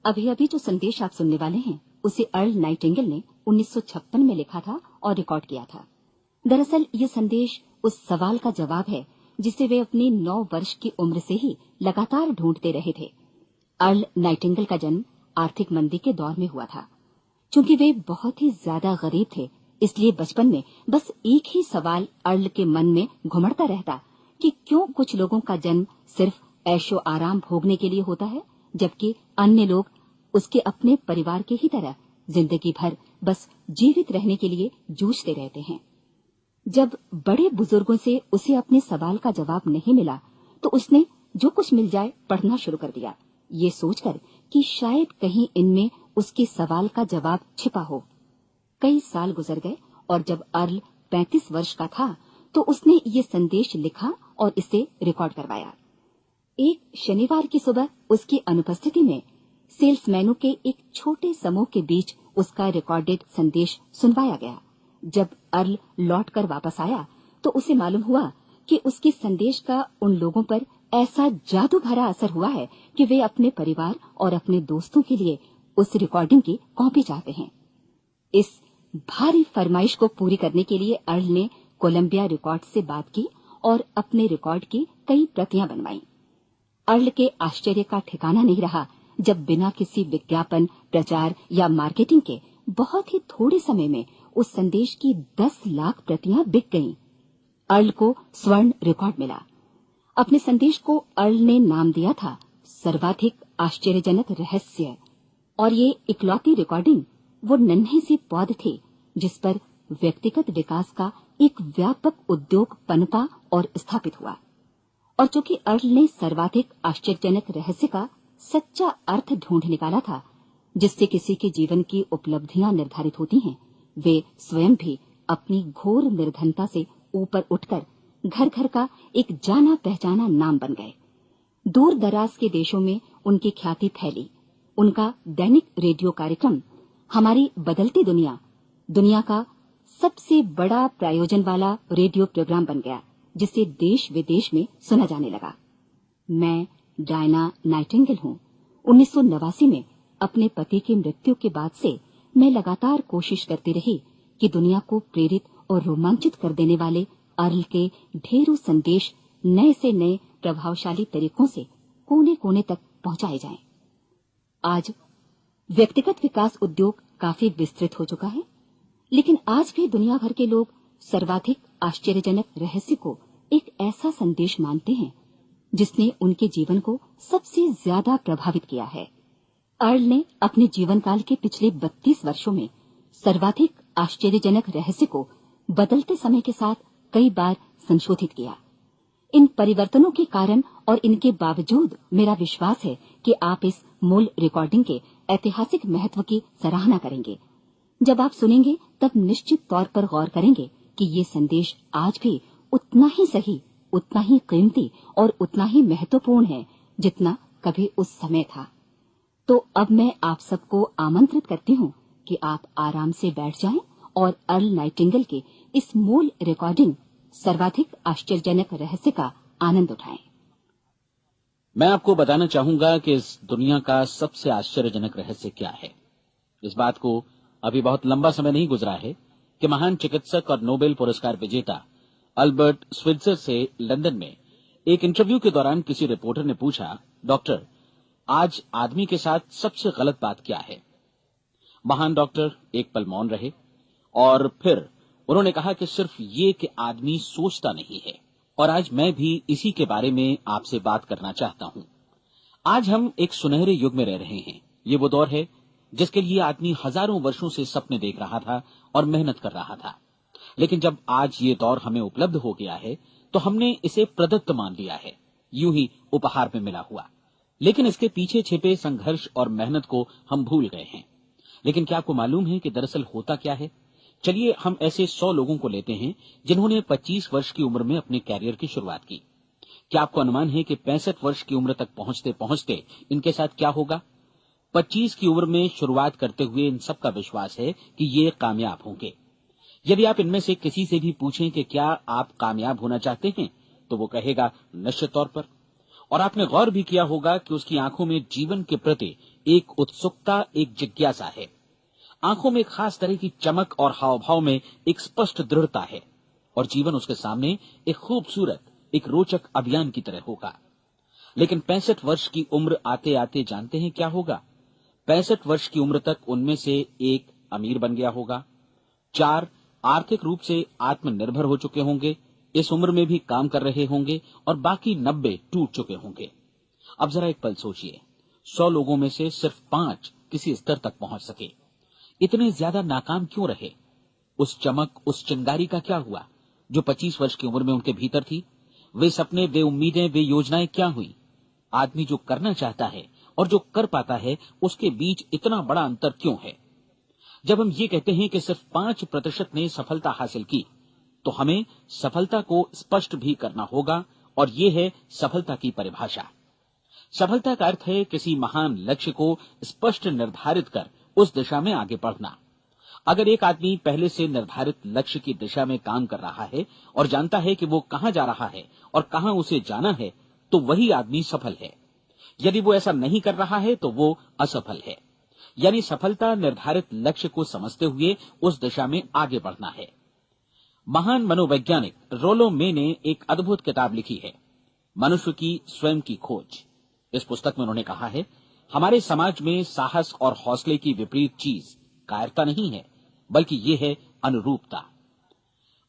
अभी अभी जो संदेश आप सुनने वाले हैं उसे अर्ल नाइटिंगेल ने 1956 में लिखा था और रिकॉर्ड किया था। दरअसल ये संदेश उस सवाल का जवाब है जिसे वे अपनी 9 वर्ष की उम्र से ही लगातार ढूंढते रहे थे। अर्ल नाइटिंगेल का जन्म आर्थिक मंदी के दौर में हुआ था। चूंकि वे बहुत ही ज्यादा गरीब थे, इसलिए बचपन में बस एक ही सवाल अर्ल के मन में घुमड़ता रहता कि क्यों कुछ लोगों का जन्म सिर्फ ऐशो आराम भोगने के लिए होता है, जबकि अन्य लोग उसके अपने परिवार के ही तरह जिंदगी भर बस जीवित रहने के लिए जूझते रहते हैं। जब बड़े बुजुर्गों से उसे अपने सवाल का जवाब नहीं मिला, तो उसने जो कुछ मिल जाए पढ़ना शुरू कर दिया, ये सोचकर कि शायद कहीं इनमें उसके सवाल का जवाब छिपा हो। कई साल गुजर गए और जब अर्ल 35 वर्ष का था तो उसने ये संदेश लिखा और इसे रिकॉर्ड करवाया। एक शनिवार की सुबह उसकी अनुपस्थिति में सेल्समैनों के एक छोटे समूह के बीच उसका रिकॉर्डेड संदेश सुनवाया गया। जब अर्ल लौटकर वापस आया तो उसे मालूम हुआ कि उसके संदेश का उन लोगों पर ऐसा जादू भरा असर हुआ है कि वे अपने परिवार और अपने दोस्तों के लिए उस रिकॉर्डिंग की कॉपी चाहते हैं। इस भारी फरमाइश को पूरी करने के लिए अर्ल ने कोलंबिया रिकॉर्ड से बात की और अपने रिकॉर्ड की कई प्रतियां बनवाईं। अर्ल के आश्चर्य का ठिकाना नहीं रहा जब बिना किसी विज्ञापन, प्रचार या मार्केटिंग के बहुत ही थोड़े समय में उस संदेश की 10 लाख प्रतियां बिक गईं। अर्ल को स्वर्ण रिकॉर्ड मिला। अपने संदेश को अर्ल ने नाम दिया था सर्वाधिक आश्चर्यजनक रहस्य, और ये इकलौती रिकॉर्डिंग वो नन्हे से पौध थे जिस पर व्यक्तिगत विकास का एक व्यापक उद्योग पनपा और स्थापित हुआ। और चूंकि अर्ल ने सर्वाधिक आश्चर्यजनक रहस्य का सच्चा अर्थ ढूंढ निकाला था, जिससे किसी के जीवन की उपलब्धियां निर्धारित होती हैं, वे स्वयं भी अपनी घोर निर्धनता से ऊपर उठकर घर घर का एक जाना पहचाना नाम बन गए। दूर दराज के देशों में उनकी ख्याति फैली। उनका दैनिक रेडियो कार्यक्रम हमारी बदलती दुनिया का सबसे बड़ा प्रायोजन वाला रेडियो प्रोग्राम बन गया, जिसे देश विदेश में सुना जाने लगा। मैं डायना नाइटिंगेल हूँ। 1989 में अपने पति की मृत्यु के बाद से मैं लगातार कोशिश करती रही कि दुनिया को प्रेरित और रोमांचित कर देने वाले अर्ल के ढेरों संदेश नए से नए प्रभावशाली तरीकों से कोने कोने तक पहुंचाए जाएं। आज व्यक्तिगत विकास उद्योग काफी विस्तृत हो चुका है, लेकिन आज भी दुनिया भर के लोग सर्वाधिक आश्चर्यजनक रहस्य को एक ऐसा संदेश मानते हैं जिसने उनके जीवन को सबसे ज्यादा प्रभावित किया है। अर्ल ने अपने जीवन काल के पिछले 32 वर्षों में सर्वाधिक आश्चर्यजनक रहस्य को बदलते समय के साथ कई बार संशोधित किया। इन परिवर्तनों के कारण और इनके बावजूद मेरा विश्वास है कि आप इस मूल रिकॉर्डिंग के ऐतिहासिक महत्व की सराहना करेंगे। जब आप सुनेंगे तब निश्चित तौर पर गौर करेंगे कि ये संदेश आज भी उतना ही सही, उतना ही कीमती और उतना ही महत्वपूर्ण है जितना कभी उस समय था। तो अब मैं आप सबको आमंत्रित करती हूँ कि आप आराम से बैठ जाएं और अर्ल नाइटिंगेल के इस मूल रिकॉर्डिंग सर्वाधिक आश्चर्यजनक रहस्य का आनंद उठाएं। मैं आपको बताना चाहूंगा कि इस दुनिया का सबसे आश्चर्यजनक रहस्य क्या है। इस बात को अभी बहुत लंबा समय नहीं गुजरा है कि महान चिकित्सक और नोबेल पुरस्कार विजेता अल्बर्ट स्विट्जर से लंदन में एक इंटरव्यू के दौरान किसी रिपोर्टर ने पूछा, डॉक्टर, आज आदमी के साथ सबसे गलत बात क्या है? महान डॉक्टर एक पल मौन रहे और फिर उन्होंने कहा कि सिर्फ ये कि आदमी सोचता नहीं है। और आज मैं भी इसी के बारे में आपसे बात करना चाहता हूं। आज हम एक सुनहरे युग में रह रहे हैं। ये वो दौर है जिसके लिए आदमी हजारों वर्षों से सपने देख रहा था और मेहनत कर रहा था। लेकिन जब आज ये दौर हमें उपलब्ध हो गया है तो हमने इसे प्रदत्त मान लिया है, यूं ही उपहार में मिला हुआ। लेकिन इसके पीछे छिपे संघर्ष और मेहनत को हम भूल गए हैं। लेकिन क्या आपको मालूम है कि दरअसल होता क्या है? चलिए हम ऐसे 100 लोगों को लेते हैं जिन्होंने 25 वर्ष की उम्र में अपने कैरियर की शुरुआत की। क्या आपको अनुमान है कि 65 वर्ष की उम्र तक पहुंचते पहुंचते इनके साथ क्या होगा? 25 की उम्र में शुरुआत करते हुए इन सबका विश्वास है कि ये कामयाब होंगे। यदि आप इनमें से किसी से भी पूछें कि क्या आप कामयाब होना चाहते हैं, तो वो कहेगा निश्चित तौर पर। और आपने गौर भी किया होगा कि उसकी आंखों में जीवन के प्रति एक उत्सुकता, एक जिज्ञासा है। आंखों में एक खास तरह की चमक और हाव भाव में एक स्पष्ट दृढ़ता है और जीवन उसके सामने एक खूबसूरत, एक रोचक अभियान की तरह होगा। लेकिन 65 वर्ष की उम्र आते आते जानते हैं क्या होगा? 65 वर्ष की उम्र तक उनमें से एक अमीर बन गया होगा, 4 आर्थिक रूप से आत्मनिर्भर हो चुके होंगे, इस उम्र में भी काम कर रहे होंगे और बाकी 90 टूट चुके होंगे। अब जरा एक पल सोचिए, 100 लोगों में से सिर्फ 5 किसी स्तर तक पहुंच सके। इतने ज्यादा नाकाम क्यों रहे? उस चमक, उस चिंगारी का क्या हुआ जो 25 वर्ष की उम्र में उनके भीतर थी? वे सपने, वे उम्मीदें, वे योजनाएं क्या हुई? आदमी जो करना चाहता है और जो कर पाता है, उसके बीच इतना बड़ा अंतर क्यों है? जब हम ये कहते हैं कि सिर्फ 5% ने सफलता हासिल की, तो हमें सफलता को स्पष्ट भी करना होगा, और ये है सफलता की परिभाषा। सफलता का अर्थ है किसी महान लक्ष्य को स्पष्ट निर्धारित कर उस दिशा में आगे बढ़ना। अगर एक आदमी पहले से निर्धारित लक्ष्य की दिशा में काम कर रहा है और जानता है कि वो कहां जा रहा है और कहां उसे जाना है, तो वही आदमी सफल है। यदि वो ऐसा नहीं कर रहा है तो वो असफल है। यानी सफलता निर्धारित लक्ष्य को समझते हुए उस दिशा में आगे बढ़ना है। महान मनोवैज्ञानिक रोलो मे ने एक अद्भुत किताब लिखी है, मनुष्य की स्वयं की खोज। इस पुस्तक में उन्होंने कहा है, हमारे समाज में साहस और हौसले की विपरीत चीज कायरता नहीं है, बल्कि ये है अनुरूपता।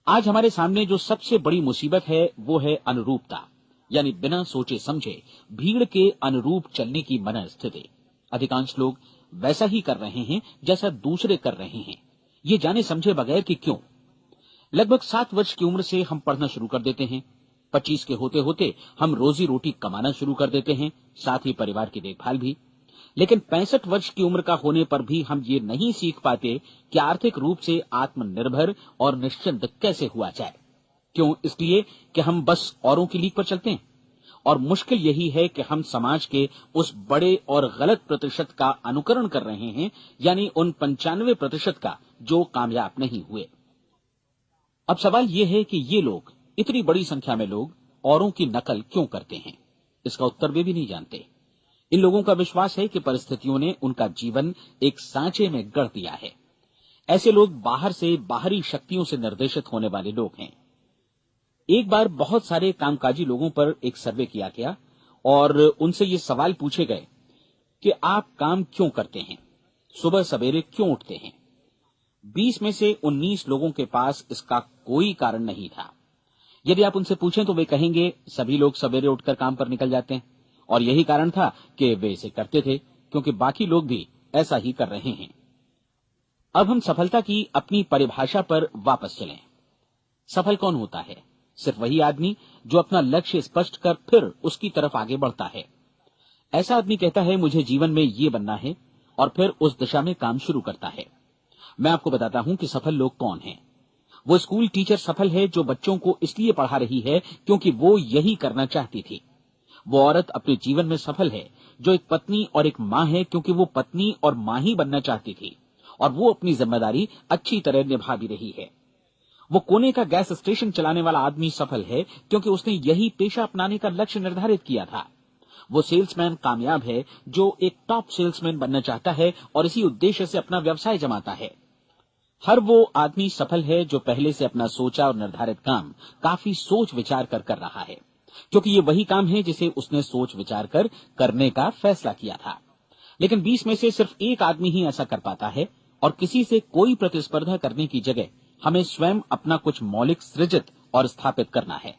आज हमारे सामने जो सबसे बड़ी मुसीबत है वो है अनुरूपता, यानी बिना सोचे समझे भीड़ के अनुरूप चलने की मनस्थिति। अधिकांश लोग वैसा ही कर रहे हैं जैसा दूसरे कर रहे हैं, ये जाने समझे बगैर कि क्यों। लगभग 7 वर्ष की उम्र से हम पढ़ना शुरू कर देते हैं, 25 के होते होते हम रोजी रोटी कमाना शुरू कर देते हैं, साथ ही परिवार की देखभाल भी। लेकिन 65 वर्ष की उम्र का होने पर भी हम ये नहीं सीख पाते कि आर्थिक रूप से आत्मनिर्भर और निश्चिंत कैसे हुआ जाए। क्यों? इसलिए कि हम बस औरों की लीक पर चलते हैं। और मुश्किल यही है कि हम समाज के उस बड़े और गलत प्रतिशत का अनुकरण कर रहे हैं, यानी उन 95% का जो कामयाब नहीं हुए। अब सवाल यह है कि ये लोग, इतनी बड़ी संख्या में लोग, औरों की नकल क्यों करते हैं? इसका उत्तर वे भी नहीं जानते। इन लोगों का विश्वास है कि परिस्थितियों ने उनका जीवन एक सांचे में गढ़ दिया है। ऐसे लोग बाहर से, बाहरी शक्तियों से निर्देशित होने वाले लोग हैं। एक बार बहुत सारे कामकाजी लोगों पर एक सर्वे किया गया और उनसे ये सवाल पूछे गए कि आप काम क्यों करते हैं, सुबह सवेरे क्यों उठते हैं? 20 में से 19 लोगों के पास इसका कोई कारण नहीं था। यदि आप उनसे पूछें तो वे कहेंगे सभी लोग सवेरे उठकर काम पर निकल जाते हैं, और यही कारण था कि वे इसे करते थे क्योंकि बाकी लोग भी ऐसा ही कर रहे हैं। अब हम सफलता की अपनी परिभाषा पर वापस चलें। सफल कौन होता है? सिर्फ वही आदमी जो अपना लक्ष्य स्पष्ट कर फिर उसकी तरफ आगे बढ़ता है। ऐसा आदमी कहता है मुझे जीवन में ये बनना है, और फिर उस दिशा में काम शुरू करता है। मैं आपको बताता हूं कि सफल लोग कौन हैं। वो स्कूल टीचर सफल है जो बच्चों को इसलिए पढ़ा रही है क्योंकि वो यही करना चाहती थी। वो औरत अपने जीवन में सफल है जो एक पत्नी और एक मां है क्योंकि वो पत्नी और मां ही बनना चाहती थी, और वो अपनी जिम्मेदारी अच्छी तरह निभा भी रही है। वो कोने का गैस स्टेशन चलाने वाला आदमी सफल है क्योंकि उसने यही पेशा अपनाने का लक्ष्य निर्धारित किया था। वो सेल्समैन कामयाब है जो एक टॉप सेल्समैन बनना चाहता है और इसी उद्देश्य से अपना व्यवसाय जमाता है। हर वो आदमी सफल है जो पहले से अपना सोचा और निर्धारित काम काफी सोच विचार कर रहा है, क्योंकि ये वही काम है जिसे उसने सोच विचार कर करने का फैसला किया था। लेकिन 20 में से सिर्फ एक आदमी ही ऐसा कर पाता है, और किसी से कोई प्रतिस्पर्धा करने की जगह हमें स्वयं अपना कुछ मौलिक सृजित और स्थापित करना है।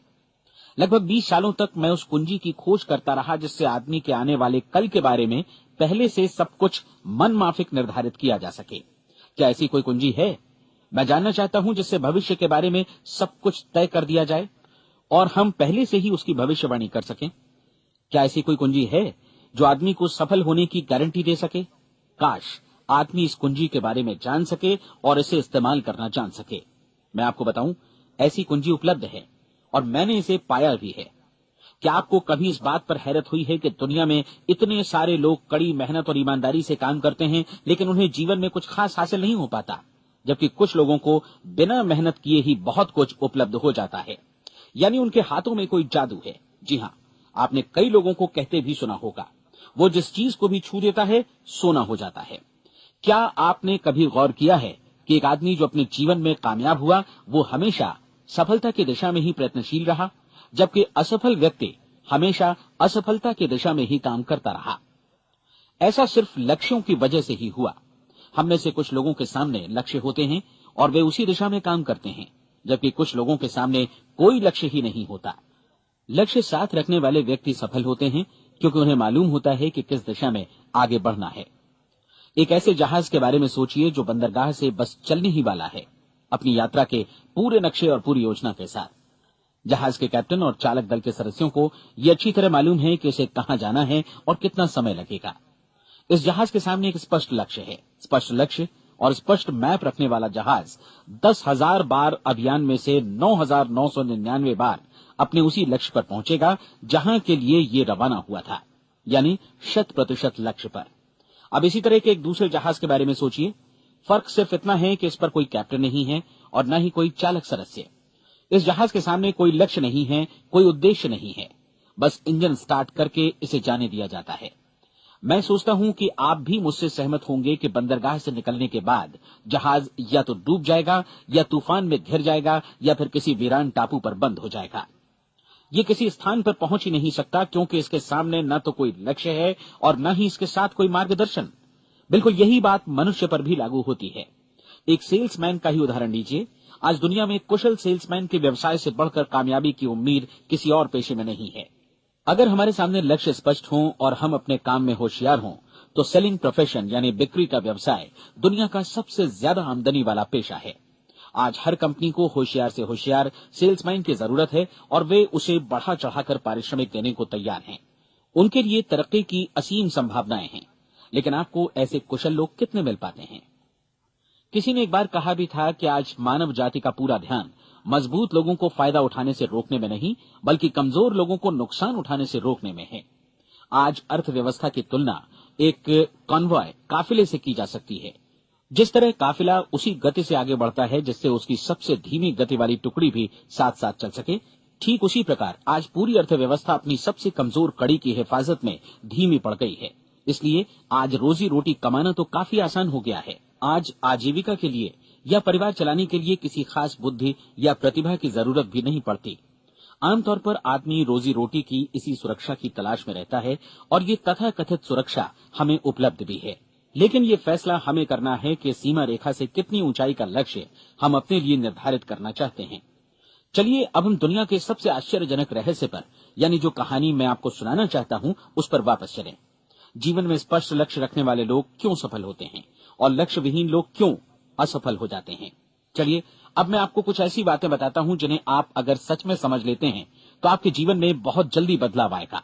लगभग 20 सालों तक मैं उस कुंजी की खोज करता रहा जिससे आदमी के आने वाले कल के बारे में पहले से सब कुछ मन माफिक निर्धारित किया जा सके। क्या ऐसी कोई कुंजी है? मैं जानना चाहता हूं जिससे भविष्य के बारे में सब कुछ तय कर दिया जाए और हम पहले से ही उसकी भविष्यवाणी कर सकें। क्या ऐसी कोई कुंजी है जो आदमी को सफल होने की गारंटी दे सके? काश आदमी इस कुंजी के बारे में जान सके और इसे इस्तेमाल करना जान सके। मैं आपको बताऊं, ऐसी कुंजी उपलब्ध है और मैंने इसे पाया भी है। क्या आपको कभी इस बात पर हैरत हुई है कि दुनिया में इतने सारे लोग कड़ी मेहनत और ईमानदारी से काम करते हैं, लेकिन उन्हें जीवन में कुछ खास हासिल नहीं हो पाता, जबकि कुछ लोगों को बिना मेहनत किए ही बहुत कुछ उपलब्ध हो जाता है। यानी उनके हाथों में कोई जादू है। जी हां, आपने कई लोगों को कहते भी सुना होगा, वो जिस चीज को भी छू देता है सोना हो जाता है। क्या आपने कभी गौर किया है कि एक आदमी जो अपने जीवन में कामयाब हुआ वो हमेशा सफलता की दिशा में ही प्रयत्नशील रहा, जबकि असफल व्यक्ति हमेशा असफलता की दिशा में ही काम करता रहा। ऐसा सिर्फ लक्ष्यों की वजह से ही हुआ। हम में से कुछ लोगों के सामने लक्ष्य होते हैं और वे उसी दिशा में काम करते हैं, जबकि कुछ लोगों के सामने कोई लक्ष्य ही नहीं होता। लक्ष्य साथ रखने वाले व्यक्ति सफल होते हैं क्योंकि उन्हें मालूम होता है कि किस दिशा में आगे बढ़ना है। एक ऐसे जहाज के बारे में सोचिए जो बंदरगाह से बस चलने ही वाला है, अपनी यात्रा के पूरे नक्शे और पूरी योजना के साथ। जहाज के कैप्टन और चालक दल के सदस्यों को यह अच्छी तरह मालूम है कि उसे कहां जाना है और कितना समय लगेगा। इस जहाज के सामने एक स्पष्ट लक्ष्य है। स्पष्ट लक्ष्य और स्पष्ट मैप रखने वाला जहाज 10,000 बार अभियान में से 9,999 बार अपने उसी लक्ष्य पर पहुंचेगा जहां के लिए ये रवाना हुआ था, यानी 100% लक्ष्य पर। अब इसी तरह के एक दूसरे जहाज के बारे में सोचिए। फर्क सिर्फ इतना है कि इस पर कोई कैप्टन नहीं है और न ही कोई चालक सदस्य। इस जहाज के सामने कोई लक्ष्य नहीं है, कोई उद्देश्य नहीं है, बस इंजन स्टार्ट करके इसे जाने दिया जाता है। मैं सोचता हूं कि आप भी मुझसे सहमत होंगे कि बंदरगाह से निकलने के बाद जहाज या तो डूब जाएगा या तूफान में घिर जाएगा या फिर किसी वीरान टापू पर बंद हो जाएगा। ये किसी स्थान पर पहुंच ही नहीं सकता क्योंकि इसके सामने न तो कोई लक्ष्य है और न ही इसके साथ कोई मार्गदर्शन। बिल्कुल यही बात मनुष्य पर भी लागू होती है। एक सेल्समैन का ही उदाहरण लीजिए। आज दुनिया में कुशल सेल्समैन के व्यवसाय से बढ़कर कामयाबी की उम्मीद किसी और पेशे में नहीं है। अगर हमारे सामने लक्ष्य स्पष्ट हों और हम अपने काम में होशियार हों तो सेलिंग प्रोफेशन यानी बिक्री का व्यवसाय दुनिया का सबसे ज्यादा आमदनी वाला पेशा है। आज हर कंपनी को होशियार से होशियार सेल्समैन की जरूरत है और वे उसे बढ़ा चढ़ाकर पारिश्रमिक देने को तैयार हैं। उनके लिए तरक्की की असीम संभावनाएं हैं, लेकिन आपको ऐसे कुशल लोग कितने मिल पाते हैं? किसी ने एक बार कहा भी था कि आज मानव जाति का पूरा ध्यान मजबूत लोगों को फायदा उठाने से रोकने में नहीं, बल्कि कमजोर लोगों को नुकसान उठाने से रोकने में है। आज अर्थव्यवस्था की तुलना एक कॉन्वॉय काफिले से की जा सकती है। जिस तरह काफिला उसी गति से आगे बढ़ता है जिससे उसकी सबसे धीमी गति वाली टुकड़ी भी साथ साथ चल सके, ठीक उसी प्रकार आज पूरी अर्थव्यवस्था अपनी सबसे कमजोर कड़ी की हिफाजत में धीमी पड़ गई है। इसलिए आज रोजी रोटी कमाना तो काफी आसान हो गया है। आज आजीविका के लिए या परिवार चलाने के लिए किसी खास बुद्धि या प्रतिभा की जरूरत भी नहीं पड़ती। आमतौर पर आदमी रोजी रोटी की इसी सुरक्षा की तलाश में रहता है और ये तथाकथित सुरक्षा हमें उपलब्ध भी है। लेकिन ये फैसला हमें करना है कि सीमा रेखा से कितनी ऊंचाई का लक्ष्य हम अपने लिए निर्धारित करना चाहते हैं। चलिए अब हम दुनिया के सबसे आश्चर्यजनक रहस्य पर, यानी जो कहानी मैं आपको सुनाना चाहता हूं, उस पर वापस चलें। जीवन में स्पष्ट लक्ष्य रखने वाले लोग क्यों सफल होते हैं और लक्ष्य विहीन लोग क्यों असफल हो जाते हैं? चलिए अब मैं आपको कुछ ऐसी बातें बताता हूं जिन्हें आप अगर सच में समझ लेते हैं तो आपके जीवन में बहुत जल्दी बदलाव आएगा।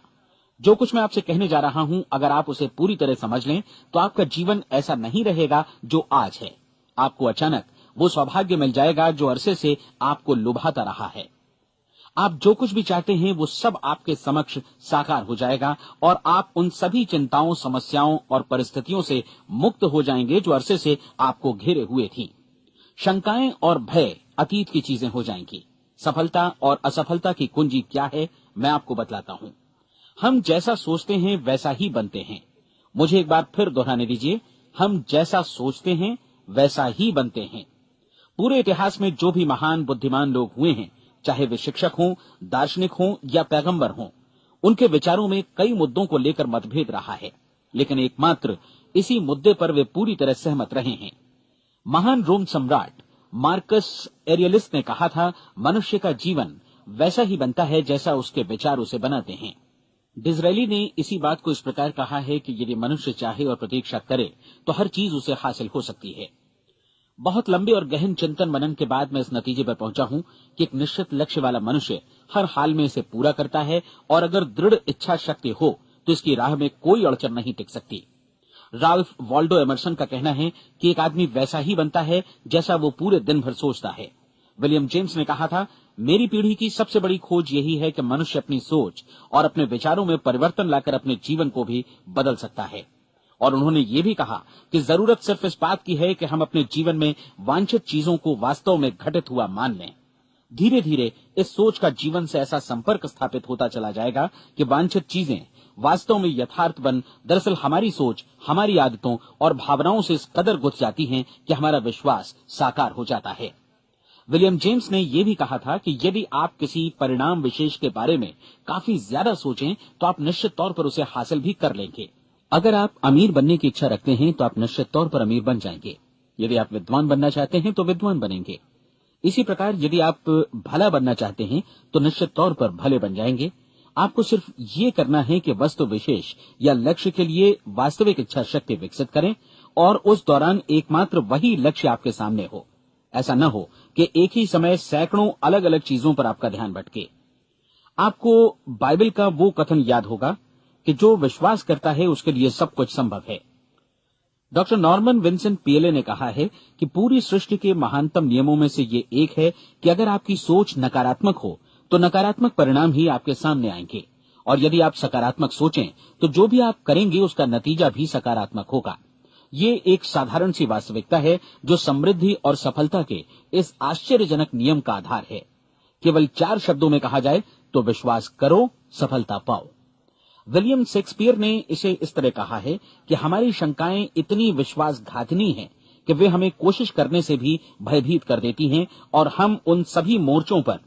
जो कुछ मैं आपसे कहने जा रहा हूं, अगर आप उसे पूरी तरह समझ लें तो आपका जीवन ऐसा नहीं रहेगा जो आज है। आपको अचानक वो सौभाग्य मिल जाएगा जो अरसे से आपको लुभाता रहा है। आप जो कुछ भी चाहते हैं वो सब आपके समक्ष साकार हो जाएगा और आप उन सभी चिंताओं, समस्याओं और परिस्थितियों से मुक्त हो जाएंगे जो अरसे से आपको घेरे हुए थी। शंकाएं और भय अतीत की चीजें हो जाएंगी। सफलता और असफलता की कुंजी क्या है, मैं आपको बतलाता हूं। हम जैसा सोचते हैं वैसा ही बनते हैं। मुझे एक बार फिर दोहराने दीजिए, हम जैसा सोचते हैं वैसा ही बनते हैं। पूरे इतिहास में जो भी महान बुद्धिमान लोग हुए हैं, चाहे वे शिक्षक हों, दार्शनिक हों या पैगंबर हों, उनके विचारों में कई मुद्दों को लेकर मतभेद रहा है, लेकिन एकमात्र इसी मुद्दे पर वे पूरी तरह सहमत रहे हैं। महान रोम सम्राट मार्कस एरियलिस ने कहा था, मनुष्य का जीवन वैसा ही बनता है जैसा उसके विचार उसे बनाते हैं। डिज़रायली ने इसी बात को इस प्रकार कहा है कि यदि मनुष्य चाहे और प्रतीक्षा करे तो हर चीज उसे हासिल हो सकती है। बहुत लंबे और गहन चिंतन मनन के बाद मैं इस नतीजे पर पहुंचा हूं कि एक निश्चित लक्ष्य वाला मनुष्य हर हाल में इसे पूरा करता है और अगर दृढ़ इच्छा शक्ति हो तो इसकी राह में कोई अड़चन नहीं टिक सकती। राल्फ वॉल्डो एमर्सन का कहना है कि एक आदमी वैसा ही बनता है जैसा वो पूरे दिन भर सोचता है। विलियम जेम्स ने कहा था, मेरी पीढ़ी की सबसे बड़ी खोज यही है कि मनुष्य अपनी सोच और अपने विचारों में परिवर्तन लाकर अपने जीवन को भी बदल सकता है। और उन्होंने ये भी कहा कि जरूरत सिर्फ इस बात की है कि हम अपने जीवन में वांछित चीजों को वास्तव में घटित हुआ मान लें। धीरे धीरे इस सोच का जीवन से ऐसा संपर्क स्थापित होता चला जाएगा कि वांछित चीजें वास्तव में यथार्थपन दरअसल हमारी सोच, हमारी आदतों और भावनाओं से इस कदर गुथ जाती हैं कि हमारा विश्वास साकार हो जाता है। विलियम जेम्स ने यह भी कहा था कि यदि आप किसी परिणाम विशेष के बारे में काफी ज्यादा सोचें तो आप निश्चित तौर पर उसे हासिल भी कर लेंगे। अगर आप अमीर बनने की इच्छा रखते हैं तो आप निश्चित तौर पर अमीर बन जाएंगे। यदि आप विद्वान बनना चाहते हैं तो विद्वान बनेंगे। इसी प्रकार यदि आप भला बनना चाहते हैं तो निश्चित तौर पर भले बन जाएंगे। आपको सिर्फ ये करना है कि वस्तु विशेष या लक्ष्य के लिए वास्तविक इच्छा शक्ति विकसित करें और उस दौरान एकमात्र वही लक्ष्य आपके सामने हो। ऐसा न हो कि एक ही समय सैकड़ों अलग अलग चीजों पर आपका ध्यान भटके। आपको बाइबल का वो कथन याद होगा कि जो विश्वास करता है उसके लिए सब कुछ संभव है। डॉक्टर नॉर्मन विंसेंट पीएले ने कहा है कि पूरी सृष्टि के महानतम नियमों में से ये एक है कि अगर आपकी सोच नकारात्मक हो तो नकारात्मक परिणाम ही आपके सामने आएंगे, और यदि आप सकारात्मक सोचें तो जो भी आप करेंगे उसका नतीजा भी सकारात्मक होगा। ये एक साधारण सी वास्तविकता है जो समृद्धि और सफलता के इस आश्चर्यजनक नियम का आधार है। केवल 4 शब्दों में कहा जाए तो विश्वास करो, सफलता पाओ। विलियम शेक्सपियर ने इसे इस तरह कहा है कि हमारी शंकाएं इतनी विश्वासघातिनी हैं कि वे हमें कोशिश करने से भी भयभीत कर देती हैं और हम उन सभी मोर्चों पर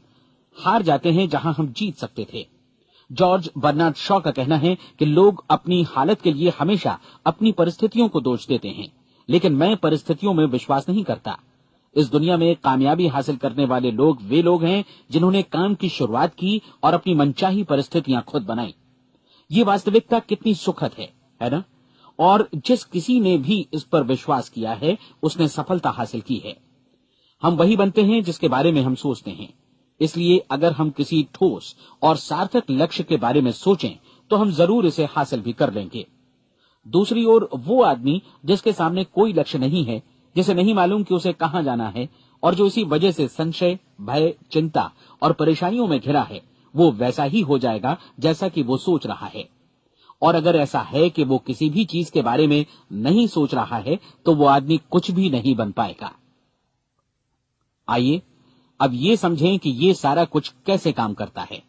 हार जाते हैं जहां हम जीत सकते थे। जॉर्ज बर्नार्ड शॉ का कहना है कि लोग अपनी हालत के लिए हमेशा अपनी परिस्थितियों को दोष देते हैं, लेकिन मैं परिस्थितियों में विश्वास नहीं करता। इस दुनिया में कामयाबी हासिल करने वाले लोग वे लोग हैं जिन्होंने काम की शुरुआत की और अपनी मनचाही परिस्थितियां खुद बनाई। ये वास्तविकता कितनी सुखद है ना? और जिस किसी ने भी इस पर विश्वास किया है उसने सफलता हासिल की है। हम वही बनते हैं जिसके बारे में हम सोचते हैं। इसलिए अगर हम किसी ठोस और सार्थक लक्ष्य के बारे में सोचें तो हम जरूर इसे हासिल भी कर लेंगे। दूसरी ओर वो आदमी जिसके सामने कोई लक्ष्य नहीं है, जिसे नहीं मालूम कि उसे कहां जाना है और जो इसी वजह से संशय, भय, चिंता और परेशानियों में घिरा है, वो वैसा ही हो जाएगा जैसा कि वो सोच रहा है। और अगर ऐसा है कि वो किसी भी चीज के बारे में नहीं सोच रहा है तो वो आदमी कुछ भी नहीं बन पाएगा। आइए अब ये समझें कि ये सारा कुछ कैसे काम करता है,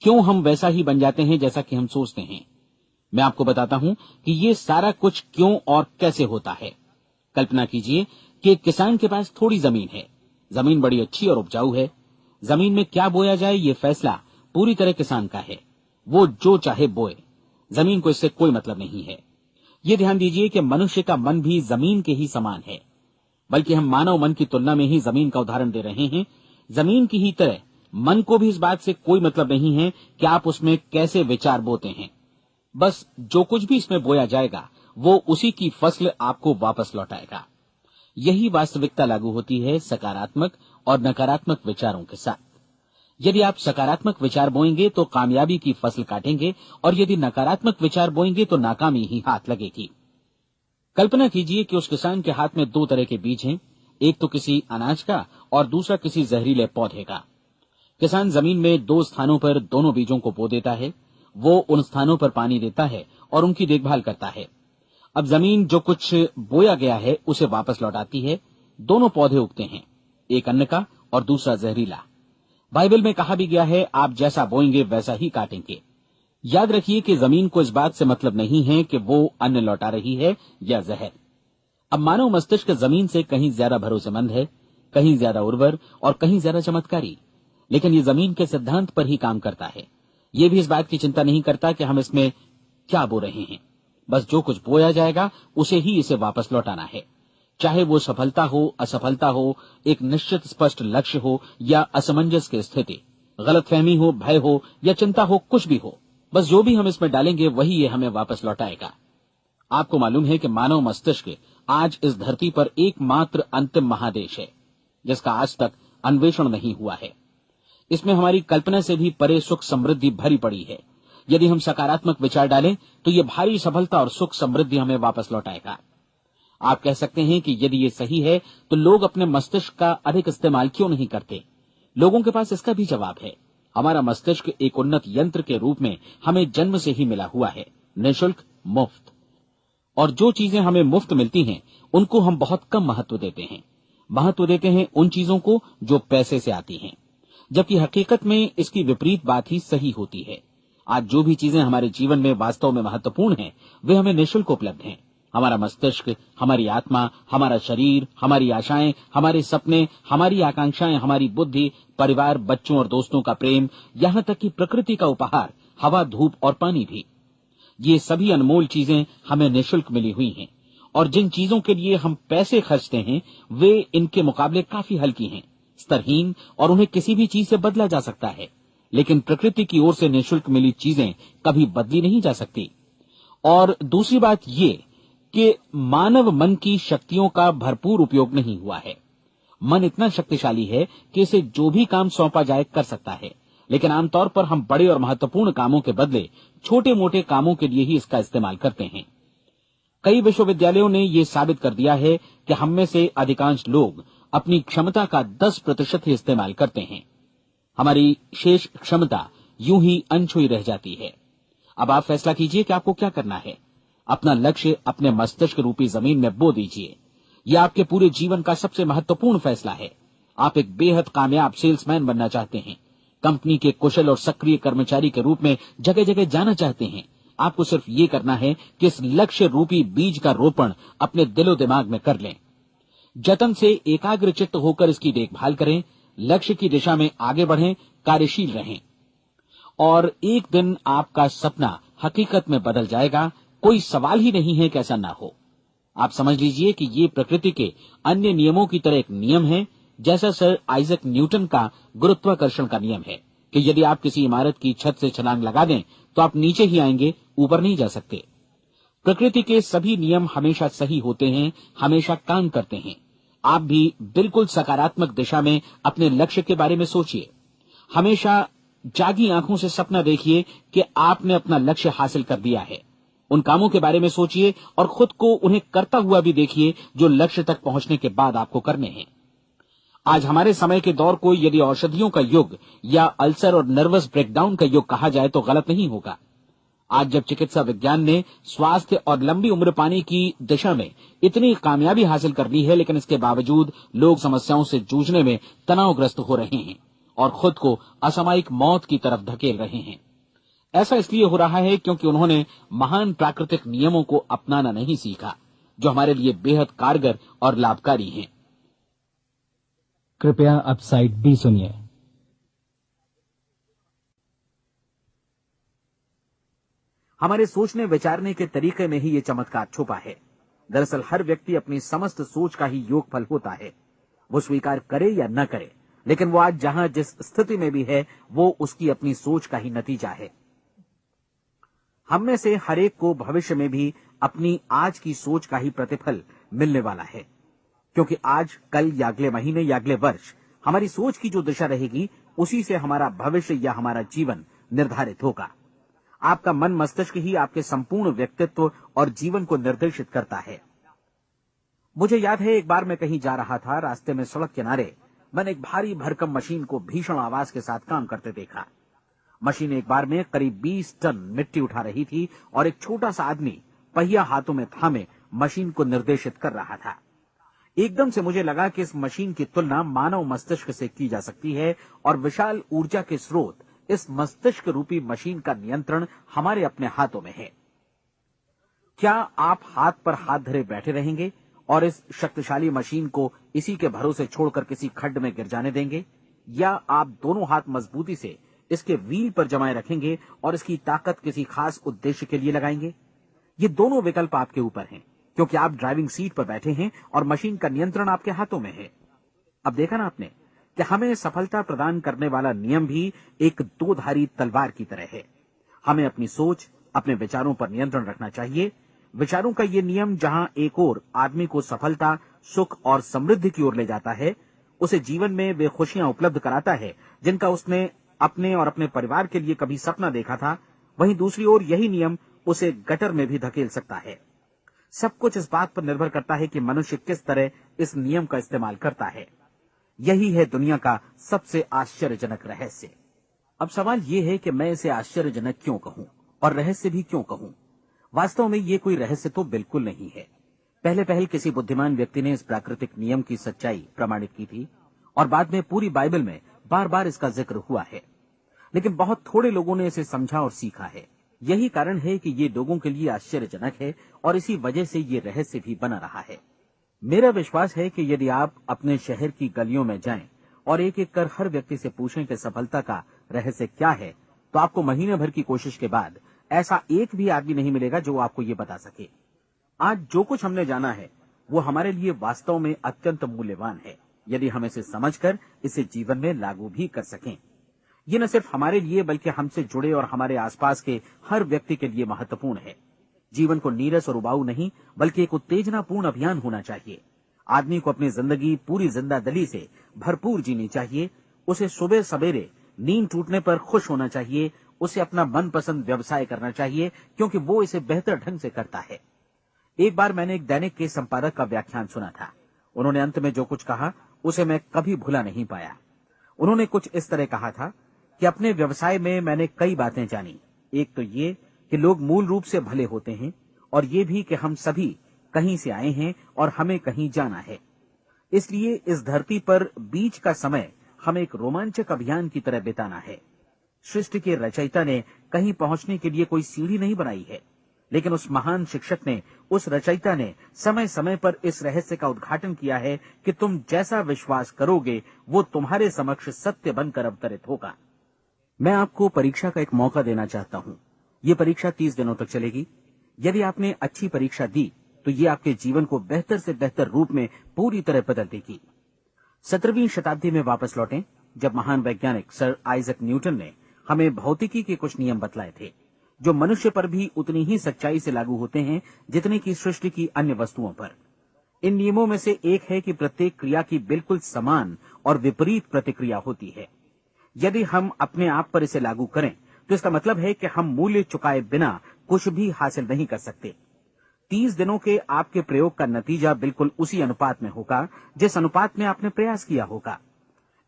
क्यों हम वैसा ही बन जाते हैं जैसा कि हम सोचते हैं। मैं आपको बताता हूं कि ये सारा कुछ क्यों और कैसे होता है। कल्पना कीजिए कि एक किसान के पास थोड़ी जमीन है। जमीन बड़ी अच्छी और उपजाऊ है। जमीन में क्या बोया जाए ये फैसला पूरी तरह किसान का है। वो जो चाहे बोए, जमीन को इससे कोई मतलब नहीं है। ये ध्यान दीजिए कि मनुष्य का मन भी जमीन के ही समान है, बल्कि हम मानव मन की तुलना में ही जमीन का उदाहरण दे रहे हैं। जमीन की ही तरह मन को भी इस बात से कोई मतलब नहीं है कि आप उसमें कैसे विचार बोते हैं। बस जो कुछ भी इसमें बोया जाएगा वो उसी की फसल आपको वापस लौटाएगा। यही वास्तविकता लागू होती है सकारात्मक और नकारात्मक विचारों के साथ। यदि आप सकारात्मक विचार बोएंगे तो कामयाबी की फसल काटेंगे, और यदि नकारात्मक विचार बोएंगे तो नाकामी ही हाथ लगेगी। कल्पना कीजिए कि उस किसान के हाथ में 2 तरह के बीज हैं, एक तो किसी अनाज का और दूसरा किसी जहरीले पौधे का। किसान जमीन में 2 स्थानों पर दोनों बीजों को बो देता है। वो उन स्थानों पर पानी देता है और उनकी देखभाल करता है। अब जमीन जो कुछ बोया गया है उसे वापस लौटाती है। दोनों पौधे उगते हैं, एक अन्न का और दूसरा जहरीला। बाइबल में कहा भी गया है, आप जैसा बोएंगे वैसा ही काटेंगे। याद रखिए कि जमीन को इस बात से मतलब नहीं है कि वो अन्न लौटा रही है या जहर। अब मानव मस्तिष्क जमीन से कहीं ज्यादा भरोसेमंद है, कहीं ज्यादा उर्वर और कहीं ज्यादा चमत्कारी, लेकिन ये जमीन के सिद्धांत पर ही काम करता है। ये भी इस बात की चिंता नहीं करता कि हम इसमें क्या बो रहे हैं। बस जो कुछ बोया जाएगा उसे ही इसे वापस लौटाना है, चाहे वो सफलता हो, असफलता हो, एक निश्चित स्पष्ट लक्ष्य हो या असमंजस की स्थिति, गलतफहमी हो, भय हो या चिंता हो, कुछ भी हो। बस जो भी हम इसमें डालेंगे वही ये हमें वापस लौटाएगा। आपको मालूम है कि मानव मस्तिष्क आज इस धरती पर एकमात्र अंतिम महादेश है जिसका आज तक अन्वेषण नहीं हुआ है। इसमें हमारी कल्पना से भी परे सुख समृद्धि भरी पड़ी है। यदि हम सकारात्मक विचार डालें तो ये भारी सफलता और सुख समृद्धि हमें वापस लौटाएगा। आप कह सकते हैं कि यदि ये सही है तो लोग अपने मस्तिष्क का अधिक इस्तेमाल क्यों नहीं करते? लोगों के पास इसका भी जवाब है। हमारा मस्तिष्क एक उन्नत यंत्र के रूप में हमें जन्म से ही मिला हुआ है, निःशुल्क, मुफ्त। और जो चीजें हमें मुफ्त मिलती हैं उनको हम बहुत कम महत्व देते हैं। महत्व देते हैं उन चीजों को जो पैसे से आती हैं, जबकि हकीकत में इसकी विपरीत बात ही सही होती है। आज जो भी चीजें हमारे जीवन में वास्तव में महत्वपूर्ण हैं, वे हमें निःशुल्क उपलब्ध हैं। हमारा मस्तिष्क, हमारी आत्मा, हमारा शरीर, हमारी आशाएं, हमारे सपने, हमारी आकांक्षाएं, हमारी बुद्धि, परिवार, बच्चों और दोस्तों का प्रेम, यहाँ तक कि प्रकृति का उपहार, हवा, धूप और पानी भी, ये सभी अनमोल चीजें हमें निःशुल्क मिली हुई हैं। और जिन चीजों के लिए हम पैसे खर्चते हैं, वे इनके मुकाबले काफी हल्की हैं, स्तरहीन, और उन्हें किसी भी चीज से बदला जा सकता है। लेकिन प्रकृति की ओर से निःशुल्क मिली चीजें कभी बदली नहीं जा सकती। और दूसरी बात ये कि मानव मन की शक्तियों का भरपूर उपयोग नहीं हुआ है। मन इतना शक्तिशाली है कि इसे जो भी काम सौंपा जाए कर सकता है, लेकिन आमतौर पर हम बड़े और महत्वपूर्ण कामों के बदले छोटे मोटे कामों के लिए ही इसका इस्तेमाल करते हैं। कई विश्वविद्यालयों ने यह साबित कर दिया है कि हम में से अधिकांश लोग अपनी क्षमता का 10% ही इस्तेमाल करते हैं। हमारी शेष क्षमता यूं ही अनछुई रह जाती है। अब आप फैसला कीजिए कि आपको क्या करना है। अपना लक्ष्य अपने मस्तिष्क रूपी जमीन में बो दीजिए। यह आपके पूरे जीवन का सबसे महत्वपूर्ण फैसला है। आप एक बेहद कामयाब सेल्समैन बनना चाहते हैं, कंपनी के कुशल और सक्रिय कर्मचारी के रूप में जगह जगह जाना चाहते हैं। आपको सिर्फ ये करना है कि इस लक्ष्य रूपी बीज का रोपण अपने दिलो दिमाग में कर लें। जतन से एकाग्रचित्त होकर इसकी देखभाल करें, लक्ष्य की दिशा में आगे बढ़ें, कार्यशील रहें, और एक दिन आपका सपना हकीकत में बदल जाएगा। कोई सवाल ही नहीं है कि ऐसा ना हो। आप समझ लीजिए कि ये प्रकृति के अन्य नियमों की तरह एक नियम है, जैसा सर आइजक न्यूटन का गुरुत्वाकर्षण का नियम है कि यदि आप किसी इमारत की छत से छलांग लगा दें तो आप नीचे ही आएंगे, ऊपर नहीं जा सकते। प्रकृति के सभी नियम हमेशा सही होते हैं, हमेशा काम करते हैं। आप भी बिल्कुल सकारात्मक दिशा में अपने लक्ष्य के बारे में सोचिए। हमेशा जागी आंखों से सपना देखिए कि आपने अपना लक्ष्य हासिल कर दिया है। उन कामों के बारे में सोचिए और खुद को उन्हें करता हुआ भी देखिए जो लक्ष्य तक पहुंचने के बाद आपको करने हैं। आज हमारे समय के दौर को यदि औषधियों का युग या अल्सर और नर्वस ब्रेकडाउन का युग कहा जाए तो गलत नहीं होगा। आज जब चिकित्सा विज्ञान ने स्वास्थ्य और लंबी उम्र पाने की दिशा में इतनी कामयाबी हासिल कर ली है, लेकिन इसके बावजूद लोग समस्याओं से जूझने में तनावग्रस्त हो रहे हैं और खुद को असामयिक मौत की तरफ धकेल रहे हैं। ऐसा इसलिए हो रहा है क्योंकि उन्होंने महान प्राकृतिक नियमों को अपनाना नहीं सीखा, जो हमारे लिए बेहद कारगर और लाभकारी हैं। कृपया अब साइड बी सुनिए। हमारे सोचने विचारने के तरीके में ही ये चमत्कार छुपा है। दरअसल हर व्यक्ति अपनी समस्त सोच का ही योगफल होता है। वो स्वीकार करे या न करे, लेकिन वो आज जहां जिस स्थिति में भी है, वो उसकी अपनी सोच का ही नतीजा है। हम में से हर एक को भविष्य में भी अपनी आज की सोच का ही प्रतिफल मिलने वाला है, क्योंकि आज, कल या अगले महीने या अगले वर्ष हमारी सोच की जो दिशा रहेगी, उसी से हमारा भविष्य या हमारा जीवन निर्धारित होगा। आपका मन मस्तिष्क ही आपके संपूर्ण व्यक्तित्व और जीवन को निर्देशित करता है। मुझे याद है, एक बार मैं कहीं जा रहा था, रास्ते में सड़क किनारे मैंने एक भारी भरकम मशीन को भीषण आवाज के साथ काम करते देखा। मशीन एक बार में करीब 20 टन मिट्टी उठा रही थी और एक छोटा सा आदमी पहिया हाथों में थामे मशीन को निर्देशित कर रहा था। एकदम से मुझे लगा कि इस मशीन की तुलना मानव मस्तिष्क से की जा सकती है और विशाल ऊर्जा के स्रोत इस मस्तिष्क रूपी मशीन का नियंत्रण हमारे अपने हाथों में है। क्या आप हाथ पर हाथ धरे बैठे रहेंगे और इस शक्तिशाली मशीन को इसी के भरोसे छोड़कर किसी खड्ड में गिर जाने देंगे, या आप दोनों हाथ मजबूती से इसके व्हील पर जमाए रखेंगे और इसकी ताकत किसी खास उद्देश्य के लिए लगाएंगे? ये दोनों विकल्प आपके ऊपर हैं, क्योंकि आप ड्राइविंग सीट पर बैठे हैं और मशीन का नियंत्रण आपके हाथों में है। अब देखा ना आपने कि हमें सफलता प्रदान करने वाला नियम भी एक दोधारी तलवार की तरह है। हमें अपनी सोच, अपने विचारों पर नियंत्रण रखना चाहिए। विचारों का ये नियम जहां एक ओर आदमी को सफलता, सुख और समृद्धि की ओर ले जाता है, उसे जीवन में वे खुशियां उपलब्ध कराता है जिनका उसने अपने और अपने परिवार के लिए कभी सपना देखा था, वहीं दूसरी ओर यही नियम उसे गटर में भी धकेल सकता है। सब कुछ इस बात पर निर्भर करता है कि मनुष्य किस तरह इस नियम का इस्तेमाल करता है। यही है दुनिया का सबसे आश्चर्यजनक रहस्य। अब सवाल यह है कि मैं इसे आश्चर्यजनक क्यों कहूं और रहस्य भी क्यों कहूं। वास्तव में ये कोई रहस्य तो बिल्कुल नहीं है। पहले पहल किसी बुद्धिमान व्यक्ति ने इस प्राकृतिक नियम की सच्चाई प्रमाणित की थी और बाद में पूरी बाइबल में बार बार इसका जिक्र हुआ है। लेकिन बहुत थोड़े लोगों ने इसे समझा और सीखा है। यही कारण है कि ये लोगों के लिए आश्चर्यजनक है और इसी वजह से ये रहस्य भी बना रहा है। मेरा विश्वास है कि यदि आप अपने शहर की गलियों में जाएं और एक एक कर हर व्यक्ति से पूछें कि सफलता का रहस्य क्या है, तो आपको महीने भर की कोशिश के बाद ऐसा एक भी आदमी नहीं मिलेगा जो आपको ये बता सके। आज जो कुछ हमने जाना है वो हमारे लिए वास्तव में अत्यंत मूल्यवान है, यदि हम इसे समझकर इसे जीवन में लागू भी कर सकें। ये न सिर्फ हमारे लिए बल्कि हमसे जुड़े और हमारे आसपास के हर व्यक्ति के लिए महत्वपूर्ण है। जीवन को नीरस और उबाऊ नहीं बल्कि एक उत्तेजनापूर्ण अभियान होना चाहिए। आदमी को अपनी जिंदगी पूरी जिंदादिली से भरपूर जीनी चाहिए। उसे सुबह सवेरे नींद टूटने पर खुश होना चाहिए। उसे अपना मनपसंद व्यवसाय करना चाहिए क्योंकि वो इसे बेहतर ढंग से करता है। एक बार मैंने एक दैनिक के संपादक का व्याख्यान सुना था। उन्होंने अंत में जो कुछ कहा उसे मैं कभी भुला नहीं पाया। उन्होंने कुछ इस तरह कहा था कि अपने व्यवसाय में मैंने कई बातें जानी। एक तो ये कि लोग मूल रूप से भले होते हैं और ये भी कि हम सभी कहीं से आए हैं और हमें कहीं जाना है। इसलिए इस धरती पर बीच का समय हमें एक रोमांचक अभियान की तरह बिताना है। सृष्टि के रचयिता ने कहीं पहुंचने के लिए कोई सीढ़ी नहीं बनाई है, लेकिन उस महान शिक्षक ने, उस रचयिता ने समय समय पर इस रहस्य का उद्घाटन किया है कि तुम जैसा विश्वास करोगे वो तुम्हारे समक्ष सत्य बनकर अवतरित होगा। मैं आपको परीक्षा का एक मौका देना चाहता हूं। ये परीक्षा 30 दिनों तक चलेगी। यदि आपने अच्छी परीक्षा दी तो ये आपके जीवन को बेहतर से बेहतर रूप में पूरी तरह बदल देगी। 17वीं शताब्दी में वापस लौटें, जब महान वैज्ञानिक सर आइजक न्यूटन ने हमें भौतिकी के कुछ नियम बतलाए थे, जो मनुष्य पर भी उतनी ही सच्चाई से लागू होते हैं जितने की सृष्टि की अन्य वस्तुओं पर। इन नियमों में से एक है कि प्रत्येक क्रिया की बिल्कुल समान और विपरीत प्रतिक्रिया होती है। यदि हम अपने आप पर इसे लागू करें तो इसका मतलब है कि हम मूल्य चुकाए बिना कुछ भी हासिल नहीं कर सकते। 30 दिनों के आपके प्रयोग का नतीजा बिल्कुल उसी अनुपात में होगा जिस अनुपात में आपने प्रयास किया होगा।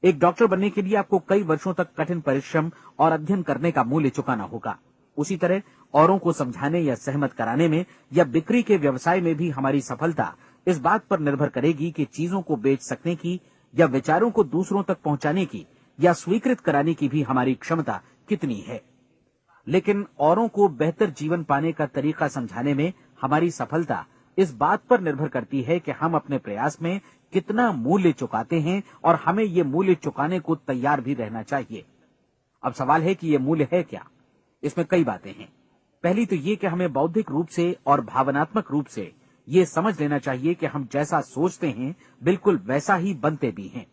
एक डॉक्टर बनने के लिए आपको कई वर्षों तक कठिन परिश्रम और अध्ययन करने का मूल्य चुकाना होगा। उसी तरह औरों को समझाने या सहमत कराने में या बिक्री के व्यवसाय में भी हमारी सफलता इस बात पर निर्भर करेगी कि चीजों को बेच सकने की या विचारों को दूसरों तक पहुंचाने की या स्वीकृत कराने की भी हमारी क्षमता कितनी है। लेकिन औरों को बेहतर जीवन पाने का तरीका समझाने में हमारी सफलता इस बात पर निर्भर करती है कि हम अपने प्रयास में कितना मूल्य चुकाते हैं और हमें ये मूल्य चुकाने को तैयार भी रहना चाहिए। अब सवाल है कि ये मूल्य है क्या? इसमें कई बातें हैं। पहली तो ये कि हमें बौद्धिक रूप से और भावनात्मक रूप से ये समझ लेना चाहिए कि हम जैसा सोचते हैं बिल्कुल वैसा ही बनते भी हैं।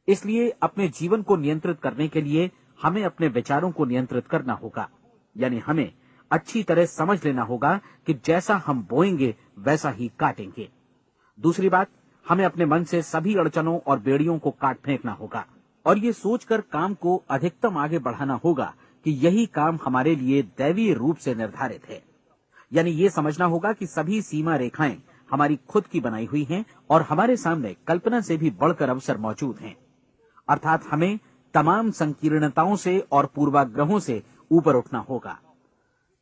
इसलिए अपने जीवन को नियंत्रित करने के लिए हमें अपने विचारों को नियंत्रित करना होगा। यानी हमें अच्छी तरह समझ लेना होगा कि जैसा हम बोएंगे वैसा ही काटेंगे। दूसरी बात, हमें अपने मन से सभी अड़चनों और बेड़ियों को काट फेंकना होगा और ये सोचकर काम को अधिकतम आगे बढ़ाना होगा कि यही काम हमारे लिए दैवीय रूप से निर्धारित है। यानी ये समझना होगा कि सभी सीमा रेखाएं हमारी खुद की बनाई हुई हैं और हमारे सामने कल्पना से भी बढ़कर अवसर मौजूद हैं। अर्थात हमें तमाम संकीर्णताओं से और पूर्वाग्रहों से ऊपर उठना होगा।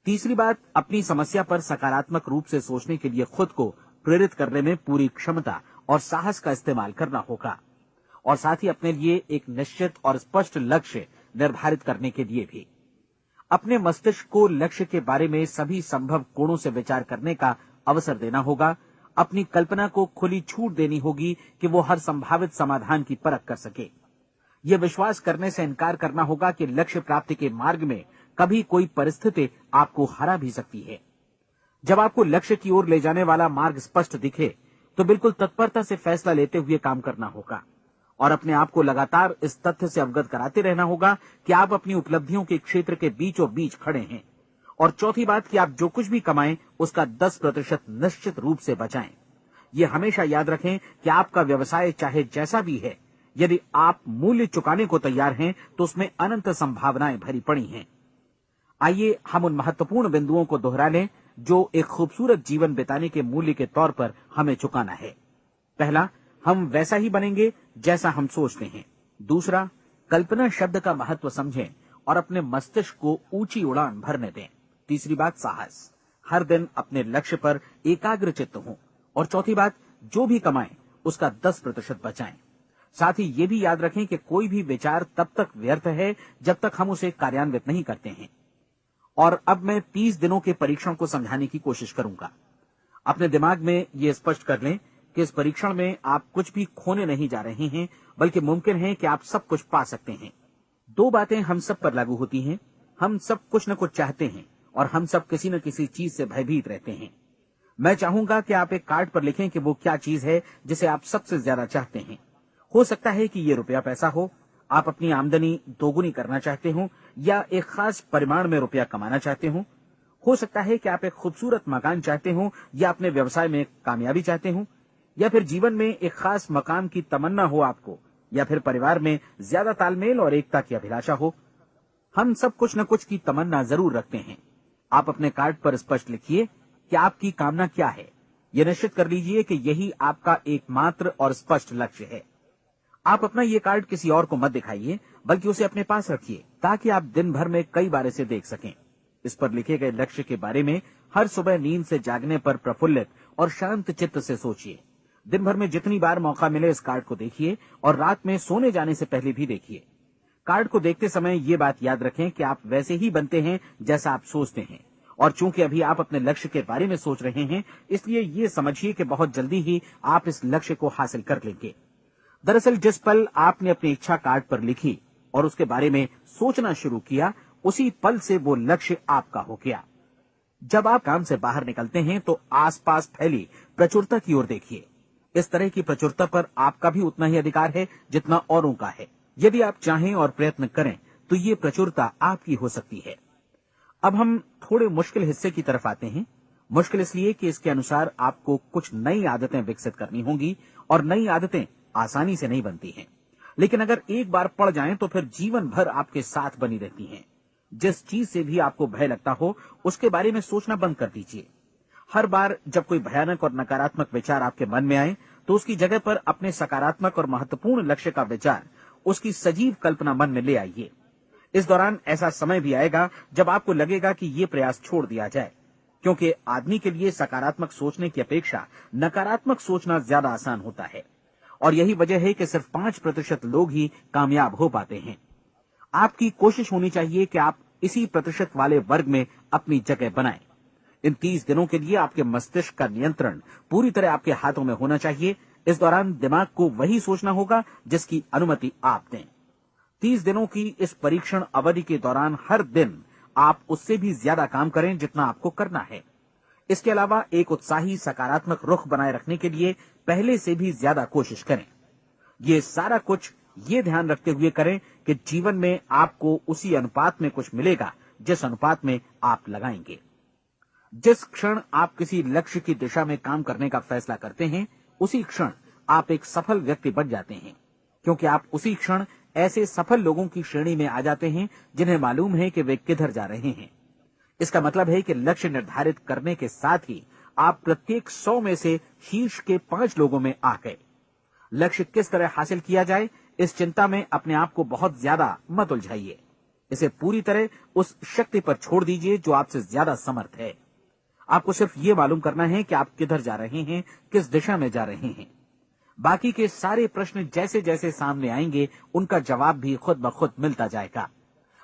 तीसरी बात, अपनी समस्या पर सकारात्मक रूप से सोचने के लिए खुद को प्रेरित करने में पूरी क्षमता और साहस का इस्तेमाल करना होगा और साथ ही अपने लिए एक निश्चित और स्पष्ट लक्ष्य निर्धारित करने के लिए भी। अपने मस्तिष्क को लक्ष्य के बारे में सभी संभव कोणों से विचार करने का अवसर देना होगा। अपनी कल्पना को खुली छूट देनी होगी कि वो हर संभावित समाधान की परख कर सके। यह विश्वास करने से इनकार करना होगा कि लक्ष्य प्राप्ति के मार्ग में कभी कोई परिस्थिति आपको हरा भी सकती है। जब आपको लक्ष्य की ओर ले जाने वाला मार्ग स्पष्ट दिखे तो बिल्कुल तत्परता से फैसला लेते हुए काम करना होगा और अपने आप को लगातार इस तथ्य से अवगत कराते रहना होगा कि आप अपनी उपलब्धियों के क्षेत्र के बीचों बीच खड़े हैं। और चौथी बात कि आप जो कुछ भी कमाएं उसका 10% निश्चित रूप से बचाएं। ये हमेशा याद रखें कि आपका व्यवसाय चाहे जैसा भी है, यदि आप मूल्य चुकाने को तैयार हैं तो उसमें अनंत संभावनाएं भरी पड़ी हैं। आइए हम उन महत्वपूर्ण बिंदुओं को दोहरा लें जो एक खूबसूरत जीवन बिताने के मूल्य के तौर पर हमें चुकाना है। पहला, हम वैसा ही बनेंगे जैसा हम सोचते हैं। दूसरा, कल्पना शब्द का महत्व समझें और अपने मस्तिष्क को ऊंची उड़ान भरने दें। तीसरी बात, साहस, हर दिन अपने लक्ष्य पर एकाग्रचित्त हों। और चौथी बात, जो भी कमाएं उसका 10% बचाएं। साथ ही ये भी याद रखें कि कोई भी विचार तब तक व्यर्थ है जब तक हम उसे कार्यान्वित नहीं करते हैं। और अब मैं 30 दिनों के परीक्षण को समझाने की कोशिश करूंगा। अपने दिमाग में ये स्पष्ट कर लें कि इस परीक्षण में आप कुछ भी खोने नहीं जा रहे हैं, बल्कि मुमकिन है कि आप सब कुछ पा सकते हैं। 2 बातें हम सब पर लागू होती हैं। हम सब कुछ न कुछ चाहते हैं और हम सब किसी न किसी चीज से भयभीत रहते हैं। मैं चाहूंगा कि आप एक कार्ड पर लिखें कि वो क्या चीज है जिसे आप सबसे ज्यादा चाहते हैं। हो सकता है कि ये रुपया पैसा हो, आप अपनी आमदनी दोगुनी करना चाहते हो, या एक खास परिमाण में रुपया कमाना चाहते हो सकता है कि आप एक खूबसूरत मकान चाहते हो, या अपने व्यवसाय में कामयाबी चाहते हो, या फिर जीवन में एक खास मकाम की तमन्ना हो आपको, या फिर परिवार में ज्यादा तालमेल और एकता की अभिलाषा हो। हम सब कुछ न कुछ की तमन्ना जरूर रखते हैं। आप अपने कार्ड पर स्पष्ट लिखिए कि आपकी कामना क्या है। यह निश्चित कर लीजिए कि यही आपका एकमात्र और स्पष्ट लक्ष्य है। आप अपना ये कार्ड किसी और को मत दिखाइए, बल्कि उसे अपने पास रखिए, ताकि आप दिन भर में कई बार इसे देख सकें। इस पर लिखे गए लक्ष्य के बारे में हर सुबह नींद से जागने पर प्रफुल्लित और शांत चित्त से सोचिए। दिन भर में जितनी बार मौका मिले इस कार्ड को देखिए, और रात में सोने जाने से पहले भी देखिए। कार्ड को देखते समय ये बात याद रखें कि आप वैसे ही बनते हैं जैसा आप सोचते हैं, और चूंकि अभी आप अपने लक्ष्य के बारे में सोच रहे हैं, इसलिए ये समझिए कि बहुत जल्दी ही आप इस लक्ष्य को हासिल कर लेंगे। दरअसल जिस पल आपने अपनी इच्छा कार्ड पर लिखी और उसके बारे में सोचना शुरू किया, उसी पल से वो लक्ष्य आपका हो गया। जब आप काम से बाहर निकलते हैं तो आसपास फैली प्रचुरता की ओर देखिए। इस तरह की प्रचुरता पर आपका भी उतना ही अधिकार है जितना औरों का है। यदि आप चाहें और प्रयत्न करें तो ये प्रचुरता आपकी हो सकती है। अब हम थोड़े मुश्किल हिस्से की तरफ आते हैं। मुश्किल इसलिए कि इसके अनुसार आपको कुछ नई आदतें विकसित करनी होंगी, और नई आदतें आसानी से नहीं बनती हैं, लेकिन अगर एक बार पड़ जाएं तो फिर जीवन भर आपके साथ बनी रहती हैं। जिस चीज से भी आपको भय लगता हो, उसके बारे में सोचना बंद कर दीजिए। हर बार जब कोई भयानक और नकारात्मक विचार आपके मन में आए, तो उसकी जगह पर अपने सकारात्मक और महत्वपूर्ण लक्ष्य का विचार, उसकी सजीव कल्पना मन में ले आइए। इस दौरान ऐसा समय भी आएगा जब आपको लगेगा कि ये प्रयास छोड़ दिया जाए, क्योंकि आदमी के लिए सकारात्मक सोचने की अपेक्षा नकारात्मक सोचना ज्यादा आसान होता है, और यही वजह है कि सिर्फ 5% लोग ही कामयाब हो पाते हैं। आपकी कोशिश होनी चाहिए कि आप इसी प्रतिशत वाले वर्ग में अपनी जगह बनाएं। इन 30 दिनों के लिए आपके मस्तिष्क का नियंत्रण पूरी तरह आपके हाथों में होना चाहिए। इस दौरान दिमाग को वही सोचना होगा जिसकी अनुमति आप दें। 30 दिनों की इस परीक्षण अवधि के दौरान हर दिन आप उससे भी ज्यादा काम करें जितना आपको करना है। इसके अलावा एक उत्साही सकारात्मक रुख बनाए रखने के लिए पहले से भी ज्यादा कोशिश करें। ये सारा कुछ ये ध्यान रखते हुए करें कि जीवन में आपको उसी अनुपात में कुछ मिलेगा जिस अनुपात में आप लगाएंगे। जिस क्षण आप किसी लक्ष्य की दिशा में काम करने का फैसला करते हैं, उसी क्षण आप एक सफल व्यक्ति बन जाते हैं, क्योंकि आप उसी क्षण ऐसे सफल लोगों की श्रेणी में आ जाते हैं जिन्हें मालूम है कि वे किधर जा रहे हैं। इसका मतलब है कि लक्ष्य निर्धारित करने के साथ ही आप प्रत्येक 100 में से शीर्ष के 5 लोगों में आ गए। लक्ष्य किस तरह हासिल किया जाए, इस चिंता में अपने आप को बहुत ज्यादा मत उलझाइए। इसे पूरी तरह उस शक्ति पर छोड़ दीजिए जो आपसे ज्यादा समर्थ है। आपको सिर्फ ये मालूम करना है कि आप किधर जा रहे हैं, किस दिशा में जा रहे हैं। बाकी के सारे प्रश्न जैसे जैसे सामने आएंगे, उनका जवाब भी खुद ब खुद मिलता जाएगा।